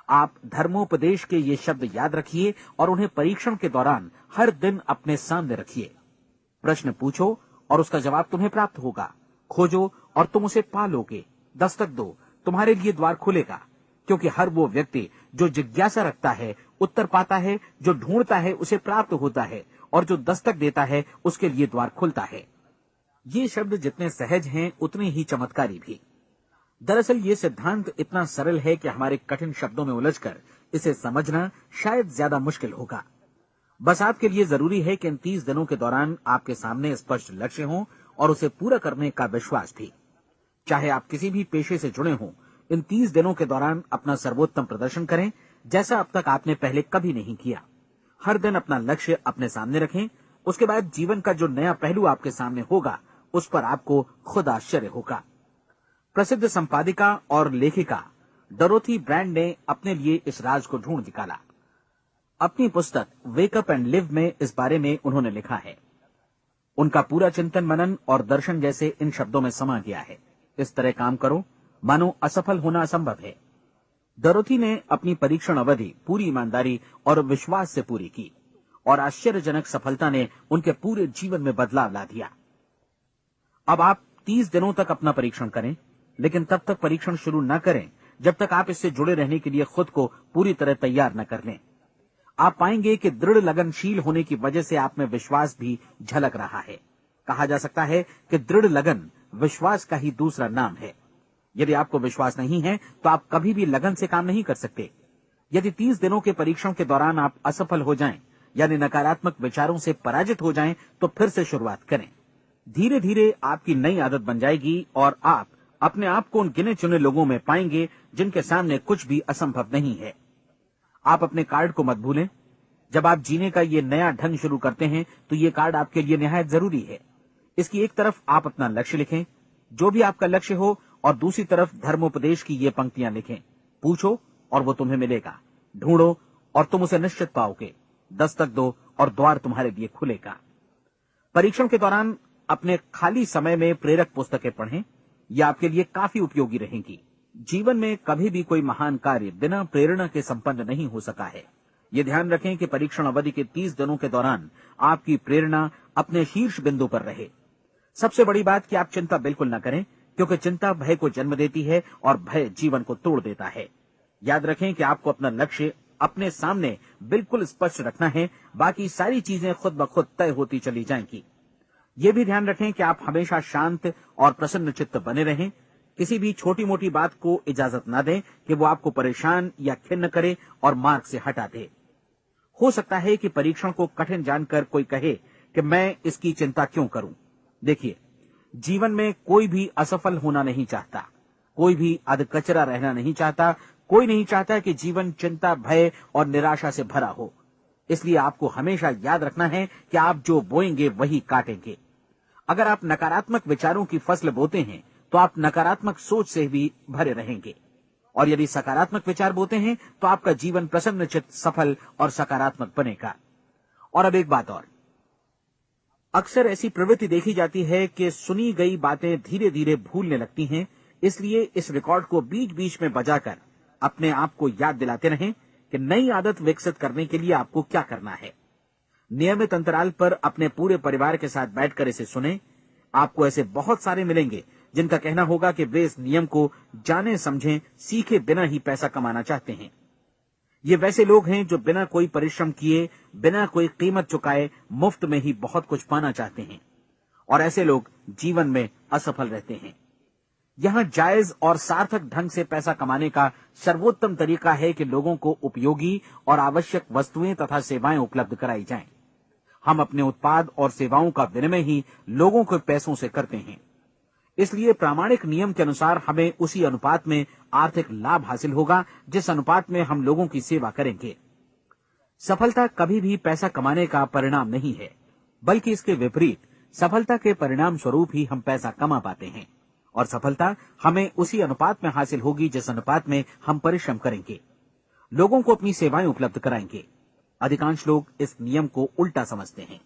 आप धर्मोपदेश के ये शब्द याद रखिए और उन्हें परीक्षण के दौरान हर दिन अपने सामने रखिए। प्रश्न पूछो और उसका जवाब तुम्हें प्राप्त होगा। खोजो और तुम उसे पा लोगे। दस्तक दो, तुम्हारे लिए द्वार खुलेगा, क्योंकि हर वो व्यक्ति जो जिज्ञासा रखता है उत्तर पाता है, जो ढूंढता है उसे प्राप्त होता है, और जो दस्तक देता है उसके लिए द्वार खुलता है। ये शब्द जितने सहज हैं उतने ही चमत्कारी भी। दरअसल ये सिद्धांत इतना सरल है कि हमारे कठिन शब्दों में उलझकर इसे समझना शायद ज्यादा मुश्किल होगा। बस आपके लिए जरूरी है कि इन 30 दिनों के दौरान आपके सामने स्पष्ट लक्ष्य हो और उसे पूरा करने का विश्वास भी। चाहे आप किसी भी पेशे से जुड़े हों, इन 30 दिनों के दौरान अपना सर्वोत्तम प्रदर्शन करें, जैसा अब तक आपने पहले कभी नहीं किया। हर दिन अपना लक्ष्य अपने सामने रखें। उसके बाद जीवन का जो नया पहलू आपके सामने होगा, उस पर आपको खुद आश्चर्य होगा। प्रसिद्ध संपादिका और लेखिका डोरोथी ब्रैंड ने अपने लिए इस राज को ढूंढ निकाला। अपनी पुस्तक वेक अप एंड लिव में इस बारे में उन्होंने लिखा है। उनका पूरा चिंतन मनन और दर्शन जैसे इन शब्दों में समा गया है। इस तरह काम करो मानो असफल होना असंभव है। डोरोथी ने अपनी परीक्षण अवधि पूरी ईमानदारी और विश्वास से पूरी की और आश्चर्यजनक सफलता ने उनके पूरे जीवन में बदलाव ला दिया। अब आप 30 दिनों तक अपना परीक्षण करें, लेकिन तब तक परीक्षण शुरू न करें जब तक आप इससे जुड़े रहने के लिए खुद को पूरी तरह तैयार न कर लें। आप पाएंगे कि दृढ़ लगनशील होने की वजह से आप में विश्वास भी झलक रहा है। कहा जा सकता है कि दृढ़ लगन विश्वास का ही दूसरा नाम है। यदि आपको विश्वास नहीं है तो आप कभी भी लगन से काम नहीं कर सकते। यदि 30 दिनों के परीक्षण के दौरान आप असफल हो जाएं, यानी नकारात्मक विचारों से पराजित हो जाएं, तो फिर से शुरुआत करें। धीरे धीरे आपकी नई आदत बन जाएगी और आप अपने आप को उन गिने चुने लोगों में पाएंगे जिनके सामने कुछ भी असंभव नहीं है। आप अपने कार्ड को मत भूलें। जब आप जीने का ये नया ढंग शुरू करते हैं तो ये कार्ड आपके लिए निहायत जरूरी है। इसकी एक तरफ आप अपना लक्ष्य लिखें, जो भी आपका लक्ष्य हो, और दूसरी तरफ धर्मोपदेश की ये पंक्तियां लिखें। पूछो और वो तुम्हें मिलेगा, ढूंढो और तुम उसे निश्चित पाओगे, दस्तक दो और द्वार तुम्हारे लिए खुलेगा। परीक्षण के दौरान अपने खाली समय में प्रेरक पुस्तकें पढ़ें, ये आपके लिए काफी उपयोगी रहेंगी। जीवन में कभी भी कोई महान कार्य बिना प्रेरणा के संपन्न नहीं हो सका है। ये ध्यान रखें कि परीक्षण अवधि के 30 दिनों के दौरान आपकी प्रेरणा अपने शीर्ष बिंदु पर रहे। सबसे बड़ी बात कि आप चिंता बिल्कुल न करें, क्योंकि चिंता भय को जन्म देती है और भय जीवन को तोड़ देता है। याद रखें कि आपको अपना लक्ष्य अपने सामने बिल्कुल स्पष्ट रखना है, बाकी सारी चीजें खुद ब खुद तय होती चली जाएंगी। ये भी ध्यान रखें कि आप हमेशा शांत और प्रसन्न चित्त बने रहें। किसी भी छोटी मोटी बात को इजाजत न दें कि वो आपको परेशान या खिन्न करे और मार्ग से हटा दे। हो सकता है कि परीक्षण को कठिन जानकर कोई कहे कि मैं इसकी चिंता क्यों करूं। देखिए, जीवन में कोई भी असफल होना नहीं चाहता, कोई भी अधकचरा रहना नहीं चाहता, कोई नहीं चाहता कि जीवन चिंता, भय और निराशा से भरा हो। इसलिए आपको हमेशा याद रखना है कि आप जो बोएंगे वही काटेंगे। अगर आप नकारात्मक विचारों की फसल बोते हैं तो आप नकारात्मक सोच से भी भरे रहेंगे, और यदि सकारात्मक विचार बोते हैं तो आपका जीवन प्रसन्नचित्त, सफल और सकारात्मक बनेगा। और अब एक बात और, अक्सर ऐसी प्रवृत्ति देखी जाती है कि सुनी गई बातें धीरे धीरे भूलने लगती हैं। इसलिए इस रिकॉर्ड को बीच बीच में बजाकर अपने आप को याद दिलाते रहें कि नई आदत विकसित करने के लिए आपको क्या करना है। नियमित अंतराल पर अपने पूरे परिवार के साथ बैठकर इसे सुनें। आपको ऐसे बहुत सारे मिलेंगे जिनका कहना होगा कि वे इस नियम को जाने समझे सीखे बिना ही पैसा कमाना चाहते हैं। ये वैसे लोग हैं जो बिना कोई परिश्रम किए, बिना कोई कीमत चुकाए मुफ्त में ही बहुत कुछ पाना चाहते हैं, और ऐसे लोग जीवन में असफल रहते हैं। यहां जायज और सार्थक ढंग से पैसा कमाने का सर्वोत्तम तरीका है कि लोगों को उपयोगी और आवश्यक वस्तुएं तथा सेवाएं उपलब्ध कराई जाएं। हम अपने उत्पाद और सेवाओं का विनिमय ही लोगों के पैसों से करते हैं। इसलिए प्रामाणिक नियम के अनुसार हमें उसी अनुपात में आर्थिक लाभ हासिल होगा जिस अनुपात में हम लोगों की सेवा करेंगे। सफलता कभी भी पैसा कमाने का परिणाम नहीं है, बल्कि इसके विपरीत सफलता के परिणाम स्वरूप ही हम पैसा कमा पाते हैं, और सफलता हमें उसी अनुपात में हासिल होगी जिस अनुपात में हम परिश्रम करेंगे, लोगों को अपनी सेवाएं उपलब्ध कराएंगे। अधिकांश लोग इस नियम को उल्टा समझते हैं।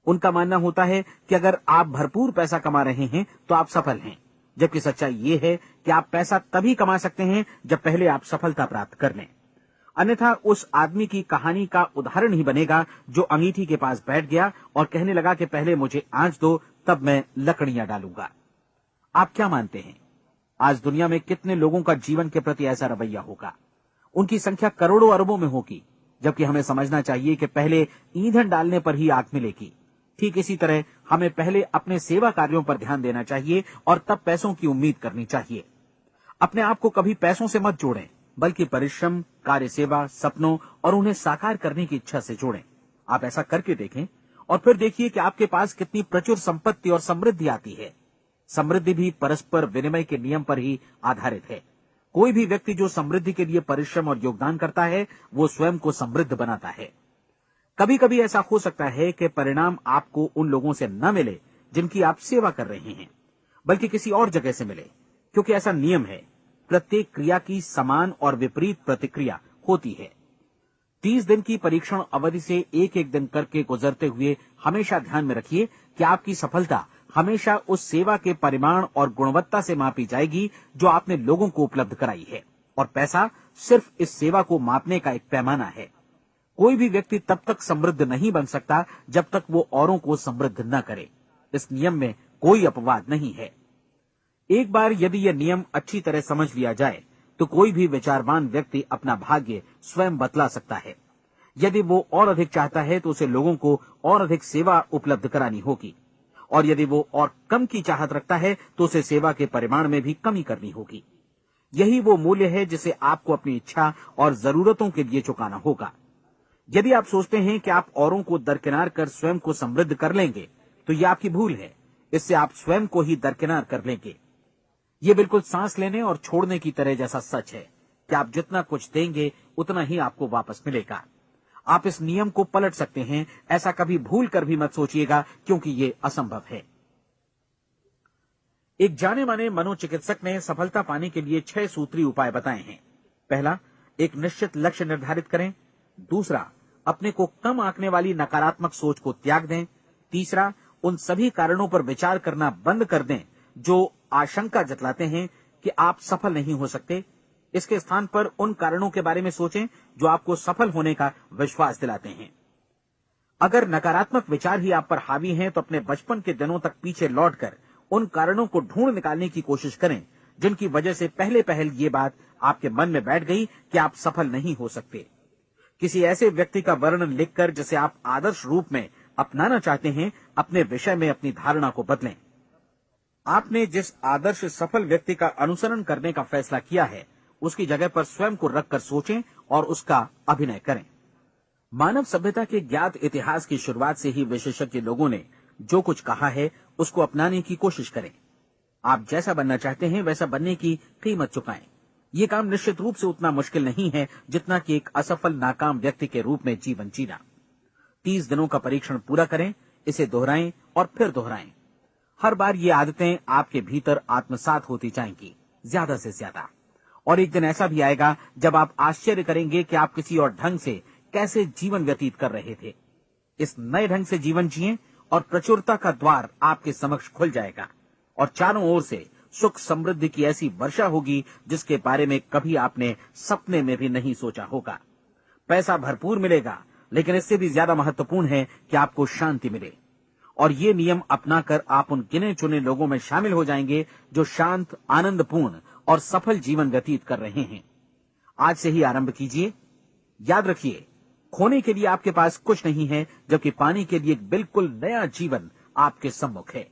उनका मानना होता है कि अगर आप भरपूर पैसा कमा रहे हैं तो आप सफल हैं, जबकि सच्चाई ये है कि आप पैसा तभी कमा सकते हैं जब पहले आप सफलता प्राप्त कर लें। अन्यथा उस आदमी की कहानी का उदाहरण ही बनेगा जो अंगीठी के पास बैठ गया और कहने लगा कि पहले मुझे आंच दो, तब मैं लकड़ियां डालूंगा। आप क्या मानते हैं, आज दुनिया में कितने लोगों का जीवन के प्रति ऐसा रवैया होगा? उनकी संख्या करोड़ों अरबों में होगी, जबकि हमें समझना चाहिए कि पहले ईंधन डालने पर ही आग मिलेगी। ठीक इसी तरह हमें पहले अपने सेवा कार्यों पर ध्यान देना चाहिए और तब पैसों की उम्मीद करनी चाहिए। अपने आप को कभी पैसों से मत जोड़ें, बल्कि परिश्रम, कार्य सेवा, सपनों और उन्हें साकार करने की इच्छा से जोड़ें। आप ऐसा करके देखें और फिर देखिए कि आपके पास कितनी प्रचुर संपत्ति और समृद्धि आती है। समृद्धि भी परस्पर विनिमय के नियम पर ही आधारित है। कोई भी व्यक्ति जो समृद्धि के लिए परिश्रम और योगदान करता है, वो स्वयं को समृद्ध बनाता है। कभी कभी ऐसा हो सकता है कि परिणाम आपको उन लोगों से न मिले जिनकी आप सेवा कर रहे हैं, बल्कि किसी और जगह से मिले, क्योंकि ऐसा नियम है, प्रत्येक क्रिया की समान और विपरीत प्रतिक्रिया होती है। 30 दिन की परीक्षण अवधि से एक एक दिन करके गुजरते हुए हमेशा ध्यान में रखिए कि आपकी सफलता हमेशा उस सेवा के परिमाण और गुणवत्ता से मापी जाएगी जो आपने लोगों को उपलब्ध कराई है, और पैसा सिर्फ इस सेवा को मापने का एक पैमाना है। कोई भी व्यक्ति तब तक समृद्ध नहीं बन सकता जब तक वो औरों को समृद्ध न करे। इस नियम में कोई अपवाद नहीं है। एक बार यदि यह नियम अच्छी तरह समझ लिया जाए तो कोई भी विचारवान व्यक्ति अपना भाग्य स्वयं बतला सकता है। यदि वो और अधिक चाहता है तो उसे लोगों को और अधिक सेवा उपलब्ध करानी होगी, और यदि वो और कम की चाहत रखता है तो उसे सेवा के परिमाण में भी कमी करनी होगी। यही वो मूल्य है जिसे आपको अपनी इच्छा और जरूरतों के लिए चुकाना होगा। यदि आप सोचते हैं कि आप औरों को दरकिनार कर स्वयं को समृद्ध कर लेंगे तो यह आपकी भूल है। इससे आप स्वयं को ही दरकिनार कर लेंगे। ये बिल्कुल सांस लेने और छोड़ने की तरह जैसा सच है कि आप जितना कुछ देंगे उतना ही आपको वापस मिलेगा। आप इस नियम को पलट सकते हैं, ऐसा कभी भूल कर भी मत सोचिएगा, क्योंकि ये असंभव है। एक जाने माने मनोचिकित्सक ने सफलता पाने के लिए 6 सूत्री उपाय बताए हैं। पहला, एक निश्चित लक्ष्य निर्धारित करें। दूसरा, अपने को कम आंकने वाली नकारात्मक सोच को त्याग दें। तीसरा, उन सभी कारणों पर विचार करना बंद कर दें जो आशंका जतलाते हैं कि आप सफल नहीं हो सकते। इसके स्थान पर उन कारणों के बारे में सोचें जो आपको सफल होने का विश्वास दिलाते हैं। अगर नकारात्मक विचार ही आप पर हावी हैं तो अपने बचपन के दिनों तक पीछे लौटकर उन कारणों को ढूंढ निकालने की कोशिश करें जिनकी वजह से पहले पहल ये बात आपके मन में बैठ गई कि आप सफल नहीं हो सकते। किसी ऐसे व्यक्ति का वर्णन लिखकर जिसे आप आदर्श रूप में अपनाना चाहते हैं, अपने विषय में अपनी धारणा को बदलें। आपने जिस आदर्श सफल व्यक्ति का अनुसरण करने का फैसला किया है उसकी जगह पर स्वयं को रखकर सोचें और उसका अभिनय करें। मानव सभ्यता के ज्ञात इतिहास की शुरुआत से ही विशेषज्ञ लोगों ने जो कुछ कहा है उसको अपनाने की कोशिश करें। आप जैसा बनना चाहते हैं वैसा बनने की कीमत चुकाएं। ये काम निश्चित रूप से उतना मुश्किल नहीं है जितना कि एक असफल नाकाम व्यक्ति के रूप में जीवन जीना। 30 दिनों का परीक्षण पूरा करें, इसे दोहराएं और फिर दोहराएं। हर बार ये आदतें आपके भीतर आत्मसात होती जाएंगी, ज्यादा से ज्यादा। और एक दिन ऐसा भी आएगा जब आप आश्चर्य करेंगे कि आप किसी और ढंग से कैसे जीवन व्यतीत कर रहे थे। इस नए ढंग से जीवन जिएं और प्रचुरता का द्वार आपके समक्ष खुल जाएगा और चारों ओर से सुख समृद्धि की ऐसी वर्षा होगी जिसके बारे में कभी आपने सपने में भी नहीं सोचा होगा। पैसा भरपूर मिलेगा, लेकिन इससे भी ज्यादा महत्वपूर्ण है कि आपको शांति मिले। और ये नियम अपनाकर आप उन गिने चुने लोगों में शामिल हो जाएंगे जो शांत, आनंदपूर्ण और सफल जीवन व्यतीत कर रहे हैं। आज से ही आरंभ कीजिए। याद रखिए, खोने के लिए आपके पास कुछ नहीं है, जबकि पाने के लिए एक बिल्कुल नया जीवन आपके सम्मुख है।